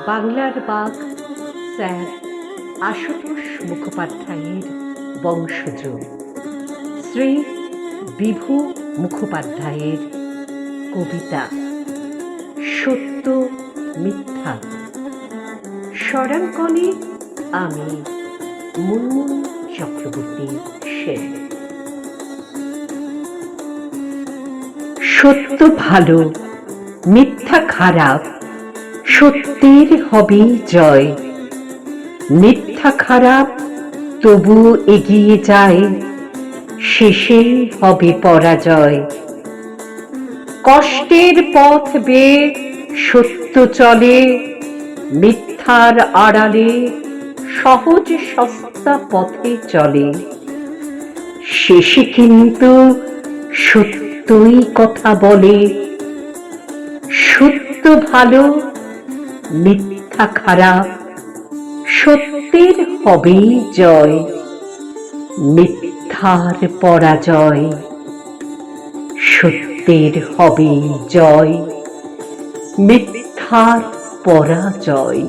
বাংলার বাঘ স্যার আশুতোষ মুখোপাধ্যায়ের বংশজ শ্রী বিভু মুখোপাধ্যায়ের কবিতা সত্য মিথ্যা। স্বরাঙ্কনে আমি মুনমুন চক্রবর্তী সেন। সত্য ভালো, মিথ্যা খারাপ, সত্যের হবে জয়। মিথ্যা খারাপ তবু এগিয়ে যায়, শেষে হবে পরাজয়। কষ্টের পথ বেয়ে সত্য চলে, মিথ্যার আড়ালে সহজ সস্তা পথে চলে। শেষে কিন্তু সত্যই কথা বলে। সত্য ভালো, মিথ্যা খারাপ, সত্যের হবেই জয়, মিথ্যার পরাজয়। সত্যের হবেই জয়, মিথ্যার পরাজয়।